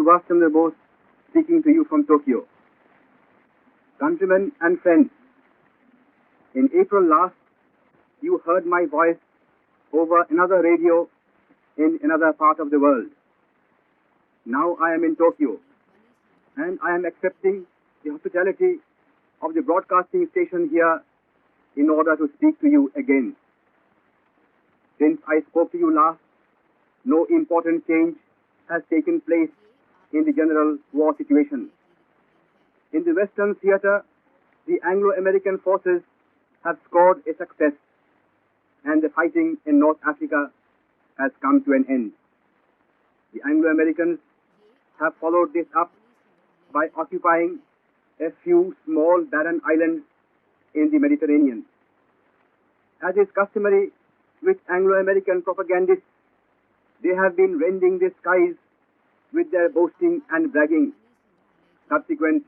Subash Chandra Bose speaking to you from Tokiyo. Countrymen and friends, in April last, you heard my voice over another radio in another part of the world. Now I am in Tokyo, and I am accepting the hospitality of the broadcasting station here in order to speak to you again. Since I spoke to you last, no important change has taken place in the general war situation. In the Western theater, the Anglo-American forces have scored a success, and the fighting in North Africa has come to an end. The Anglo-Americans have followed this up by occupying a few small barren islands in the Mediterranean. As is customary with Anglo-American propagandists, they have been rending the skies with their boasting and bragging, subsequent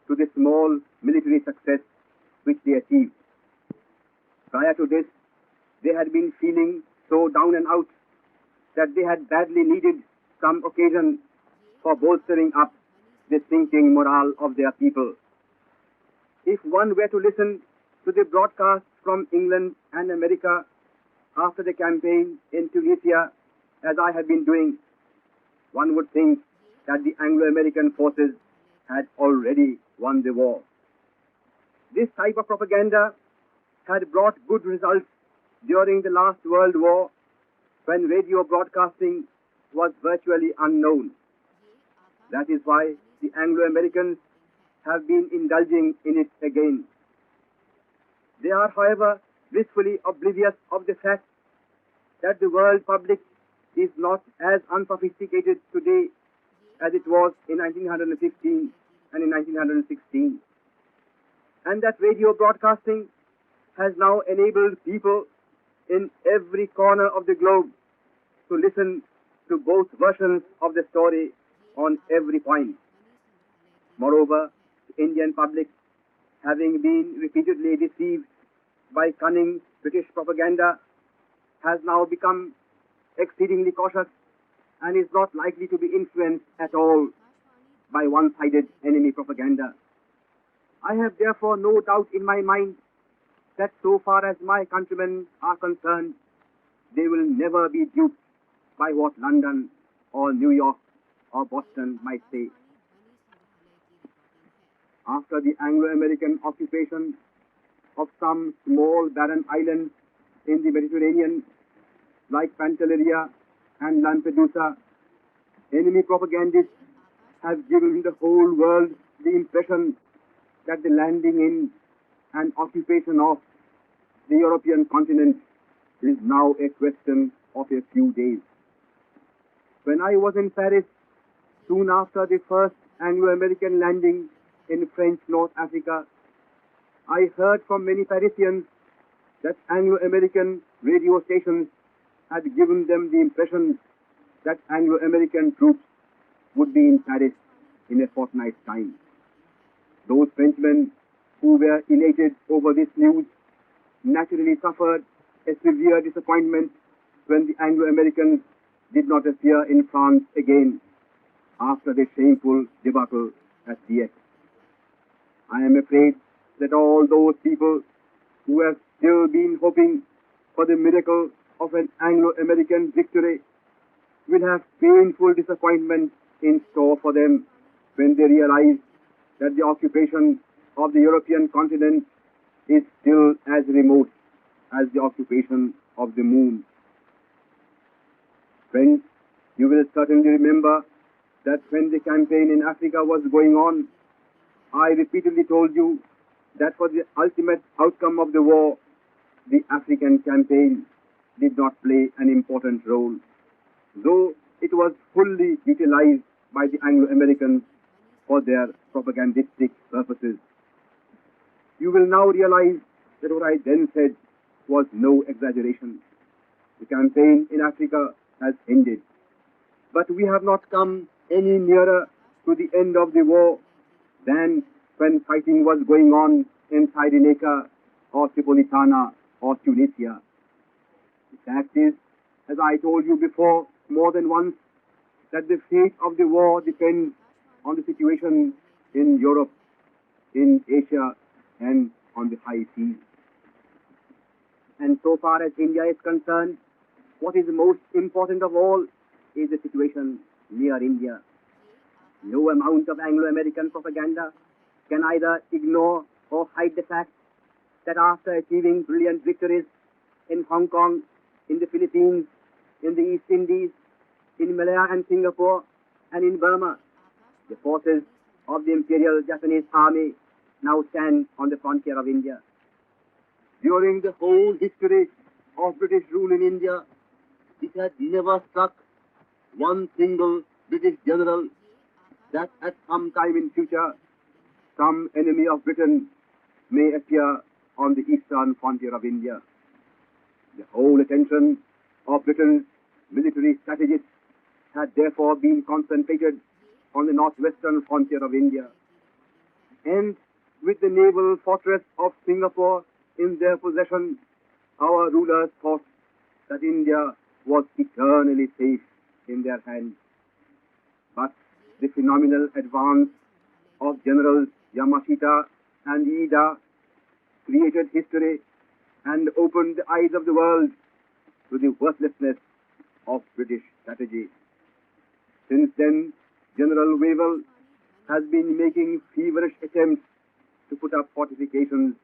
to the small military success which they achieved. Prior to this, they had been feeling so down and out that they had badly needed some occasion for bolstering up the sinking morale of their people. If one were to listen to the broadcasts from England and America after the campaign in Tunisia, as I have been doing, one would think that the Anglo-American forces had already won the war. This type of propaganda had brought good results during the last World War, when radio broadcasting was virtually unknown. That is why the Anglo-Americans have been indulging in it again. They are, however, blissfully oblivious of the fact that the world public is not as unsophisticated today as it was in 1915 and in 1916, and that radio broadcasting has now enabled people in every corner of the globe to listen to both versions of the story on every point. Moreover, the Indian public, having been repeatedly deceived by cunning British propaganda, has now become exceedingly cautious and is not likely to be influenced at all by one-sided enemy propaganda. I have therefore no doubt in my mind that so far as my countrymen are concerned, they will never be duped by what London or New York or Boston might say. After the Anglo-American occupation of some small barren islands in the Mediterranean, like Pantelleria and Lampedusa, enemy propagandists have given the whole world the impression that the landing in and occupation of the European continent is now a question of a few days. When I was in Paris, soon after the first Anglo-American landing in French North Africa, I heard from many Parisians that Anglo-American radio stations had given them the impression that Anglo-American troops would be in Paris in a fortnight's time. Those Frenchmen who were elated over this news naturally suffered a severe disappointment when the Anglo-Americans did not appear in France again after the shameful debacle at Dieppe. I am afraid that all those people who have still been hoping for the miracle of an Anglo-American victory will have painful disappointment in store for them when they realize that the occupation of the European continent is still as remote as the occupation of the moon. Friends, you will certainly remember that when the campaign in Africa was going on, I repeatedly told you that for the ultimate outcome of the war, the African campaign did not play an important role, though it was fully utilized by the Anglo-Americans for their propagandistic purposes. You will now realize that what I then said was no exaggeration. The campaign in Africa has ended, but we have not come any nearer to the end of the war than when fighting was going on in Cyrenaica or Tripolitana or Tunisia. The fact is, as I told you before more than once, that the fate of the war depends on the situation in Europe, in Asia, and on the high seas. And so far as India is concerned, what is most important of all is the situation near India. No amount of Anglo-American propaganda can either ignore or hide the fact that after achieving brilliant victories in Hong Kong, in the Philippines, in the East Indies, in Malaya and Singapore, and in Burma, the forces of the Imperial Japanese Army now stand on the frontier of India. During the whole history of British rule in India, it had never struck one single British general that at some time in future, some enemy of Britain may appear on the eastern frontier of India. The whole attention of Britain's military strategists had therefore been concentrated on the northwestern frontier of India. And with the naval fortress of Singapore in their possession, our rulers thought that India was eternally safe in their hands. But the phenomenal advance of Generals Yamashita and Iida created history and opened the eyes of the world to the worthlessness of British strategy. Since then, General Wavell has been making feverish attempts to put up fortifications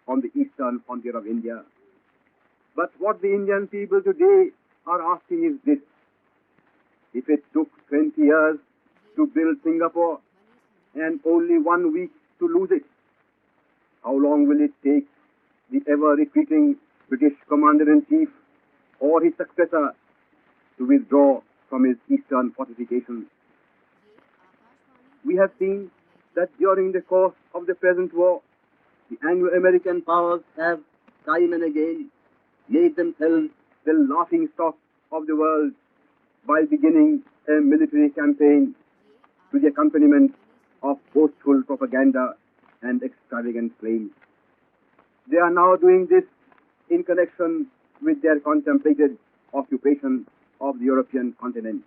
on the eastern frontier of India. But what the Indian people today are asking is this: if it took 20 years to build Singapore and only 1 week to lose it, how long will it take the ever-retreating British Commander-in-Chief or his successor to withdraw from his eastern fortifications? We have seen that during the course of the present war, the Anglo-American powers have time and again made themselves the laughing stock of the world by beginning a military campaign to the accompaniment of boastful propaganda and extravagant claims. They are now doing this in connection with their contemplated occupation of the European continent.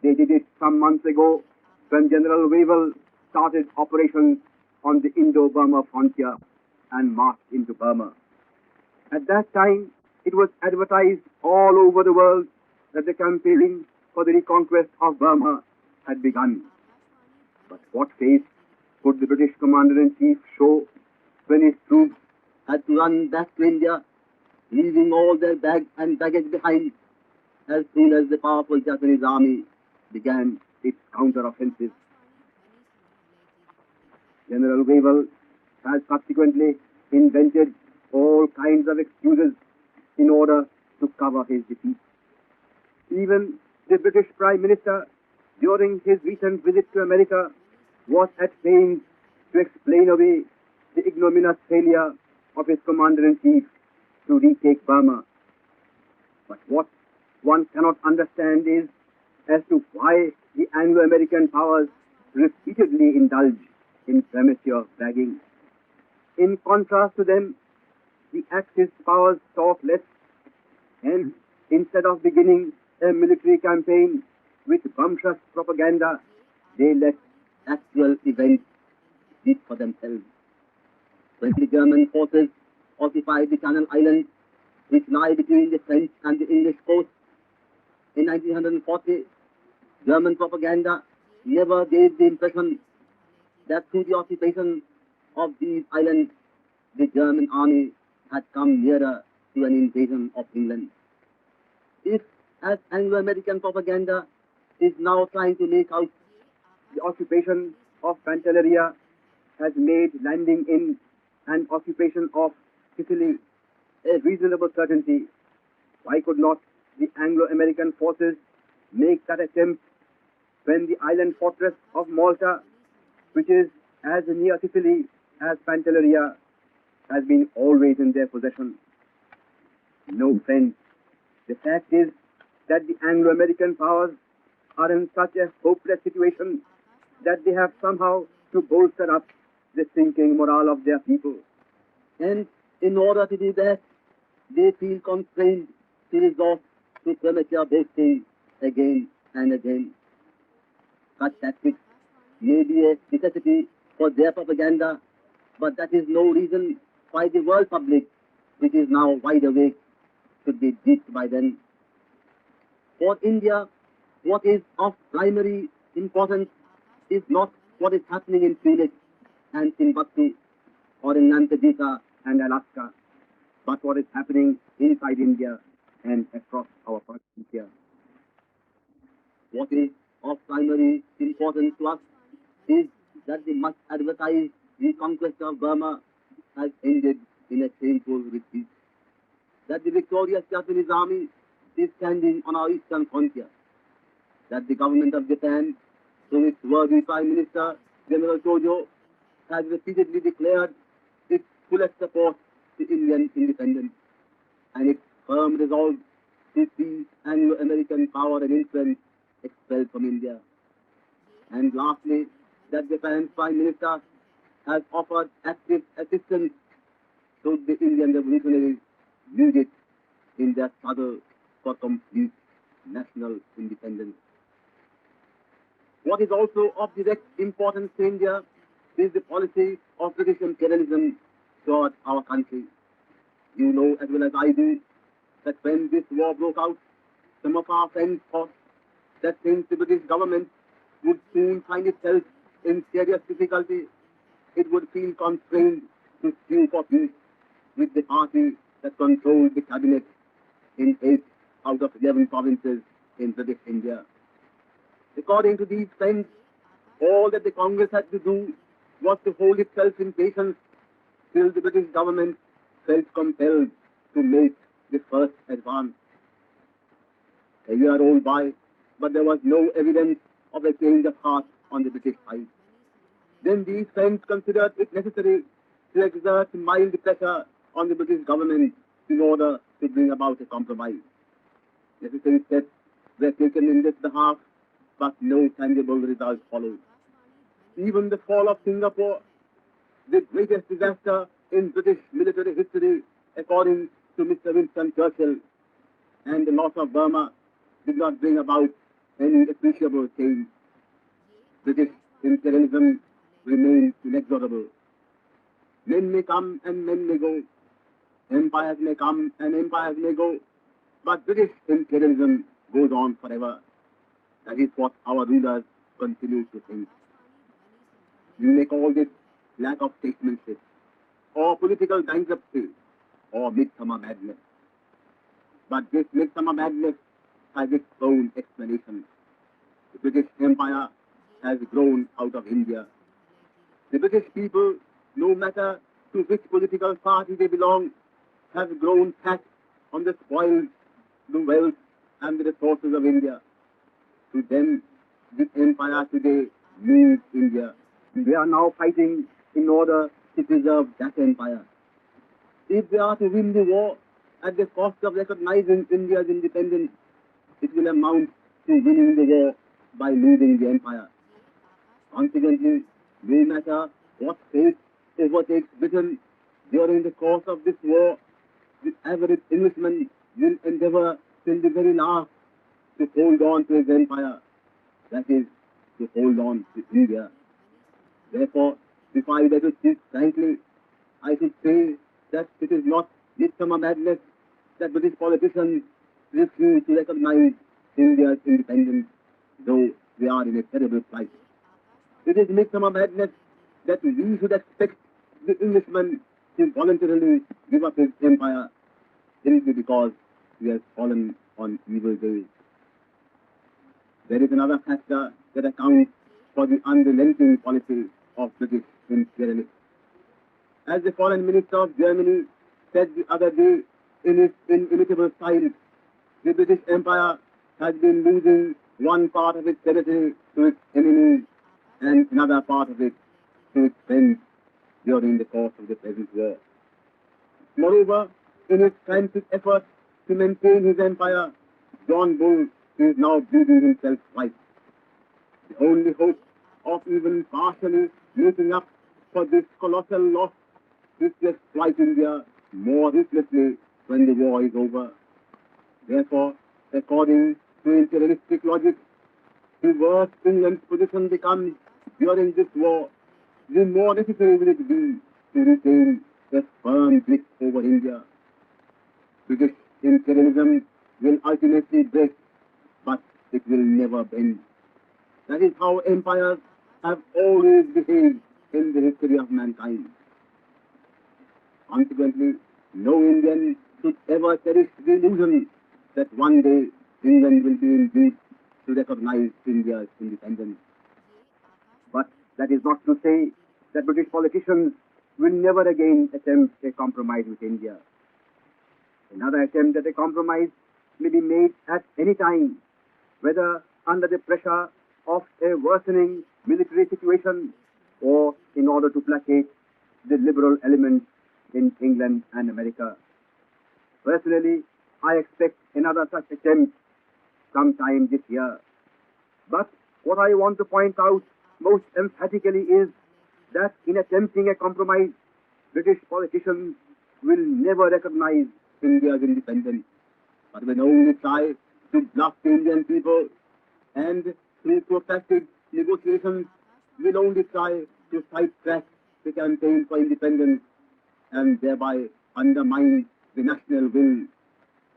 They did it some months ago when General Wavell started operations on the Indo-Burma frontier and marched into Burma. At that time, it was advertised all over the world that the campaign for the reconquest of Burma had begun. But what face could the British Commander-in-Chief show when his troops had to run back to India, leaving all their bags and baggage behind as soon as the powerful Japanese army began its counter-offensive? General Wavell has subsequently invented all kinds of excuses in order to cover his defeat. Even the British Prime Minister, during his recent visit to America, was at pains to explain away the ignominious failure of his Commander-in-Chief to retake Burma. But what one cannot understand is as to why the Anglo-American powers repeatedly indulge in premature bragging. In contrast to them, the Axis powers talk less, and instead of beginning a military campaign with bumptious propaganda, they let actual events speak for themselves. When the German forces occupied the Channel Islands, which lie between the French and the English coast, in 1940, German propaganda never gave the impression that through the occupation of these islands, the German army had come nearer to an invasion of England. If, as Anglo-American propaganda is now trying to make out, the occupation of Pantelleria has made landing in and occupation of Sicily a reasonable certainty, why could not the Anglo-American forces make that attempt when the island fortress of Malta, which is as near Sicily as Pantelleria, has been always in their possession? No, friends. The fact is that the Anglo-American powers are in such a hopeless situation that they have somehow to bolster up the sinking morale of their people. And in order to do that, they feel constrained to resort to premature boasting against and again. Such tactics may be a necessity for their propaganda, but that is no reason why the world public, which is now wide awake, should be duped by them. For India, what is of primary importance is not what is happening in Phoenix and Timbuktu or in Netaji and Alaska, but what is happening inside India and across our frontier. What is of primary importance to us is that the much advertised reconquest of Burma has ended in a shameful retreat. That the victorious Japanese army is standing on our eastern frontier. That the government of Japan, through its worthy Prime Minister, General Tokiyo, has repeatedly declared its fullest support to Indian independence and its firm resolve to see Anglo-American power and influence expelled from India. And lastly, that Japan's Prime Minister has offered active assistance to the Indian revolutionaries need it in their struggle for complete national independence. What is also of direct importance to India is the policy of British imperialism toward our country. You know as well as I do that when this war broke out, some of our friends thought that since the British government would soon find itself in serious difficulty, it would feel constrained to sue for peace with the party that controlled the cabinet in 8 out of 11 provinces in British India. According to these friends, all that the Congress had to do was to hold itself in patience till the British government felt compelled to make the first advance. A year rolled by, but there was no evidence of a change of heart on the British side. Then these friends considered it necessary to exert mild pressure on the British government in order to bring about a compromise. Necessary steps were taken in this behalf, but no tangible result followed. Even the fall of Singapore, the greatest disaster in British military history, according to Mr. Winston Churchill, and the loss of Burma did not bring about any appreciable change. British imperialism remains inexorable. Men may come and men may go. Empires may come and empires may go. But British imperialism goes on forever. That is what our rulers continue to think. You may call this lack of statesmanship, or political bankruptcy, or midsummer madness. But this midsummer madness has its own explanation. The British Empire has grown out of India. The British people, no matter to which political party they belong, have grown fat on the spoils, the wealth, and the resources of India. To them, this empire today means India. They are now fighting in order to preserve that empire. If they are to win the war at the cost of recognizing India's independence, it will amount to winning the war by losing the empire. Consequently, no matter what fate overtakes Britain during the course of this war, the average Englishman will endeavor till the very last to hold on to his empire, that is, to hold on to India. Therefore, if I were to speak frankly, I should say that it is not midsummer madness that British politicians refuse to recognize India's independence, though they are in a terrible plight. It is midsummer madness that we should expect the Englishman to voluntarily give up his empire simply because he has fallen on evil days. There is another factor that accounts for the unrelenting policy of British imperialists. As the Foreign Minister of Germany said the other day in his inimitable style, the British Empire has been losing one part of its territory to its enemies and another part of it to its friends during the course of the present war. Moreover, in his frantic effort to maintain his empire, John Bull is now bleeding himself white. The only hope of even partially making up for this colossal loss is to exploit India more ruthlessly when the war is over. Therefore, according to imperialistic logic, the worse England's position becomes during this war, the more necessary will it be to retain a firm grip over India. British imperialism will ultimately break, but it will never bend. That is how empires have always behaved in the history of mankind. Consequently, no Indian should ever cherish the illusion that one day England will be induced to recognize India's independence. But that is not to say that British politicians will never again attempt a compromise with India. Another attempt at a compromise may be made at any time, whether under the pressure of a worsening military situation or in order to placate the liberal elements in England and America. Personally, I expect another such attempt sometime this year. But what I want to point out most emphatically is that in attempting a compromise, British politicians will never recognize India's independence, but will only try to bluff the Indian people, and through protracted negotiations will only try to sidetrack the campaign for independence and thereby undermine the national will,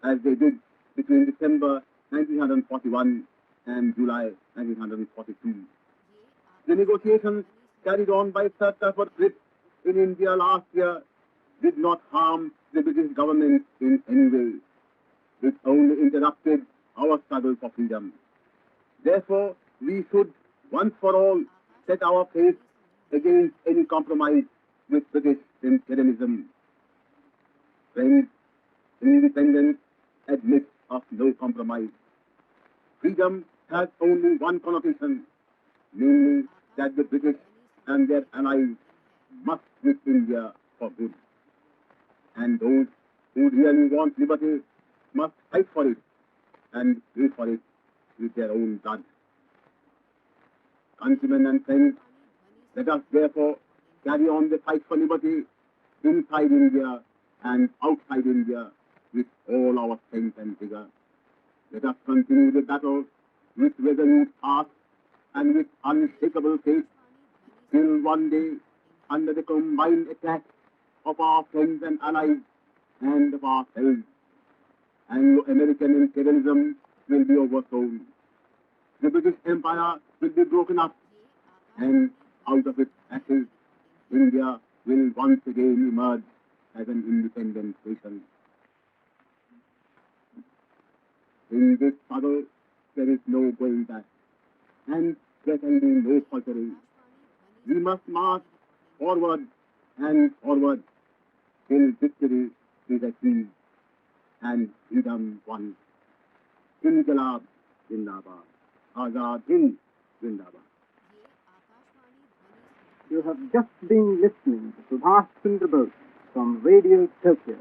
as they did between December 1941 and July 1942. The negotiations carried on by Sir Stafford Cripps in India last year did not harm the British government in any way. It only interrupted our struggle for freedom. Therefore, we should once for all set our face against any compromise with British imperialism. Friends, independence admits of no compromise. Freedom has only one connotation, namely that the British and their allies must with India for good. And those who really want liberty must fight for it and pay for it with their own blood. Countrymen and friends, let us therefore carry on the fight for liberty inside India and outside India with all our strength and vigor. Let us continue the battle with resolute heart and with unshakable faith till one day, under the combined attack of our friends and allies and of ourselves, Anglo-American imperialism will be overthrown. The British Empire will be broken up, and out of its ashes, India will once again emerge as an independent nation. In this struggle, there is no going back, and there can be no faltering. We must march forward and forward till victory is achieved and freedom won. Inqilab Zindabad. Azad Hind Zindabad. You have just been listening to Subash Chandra Bose from Radio Tokyo.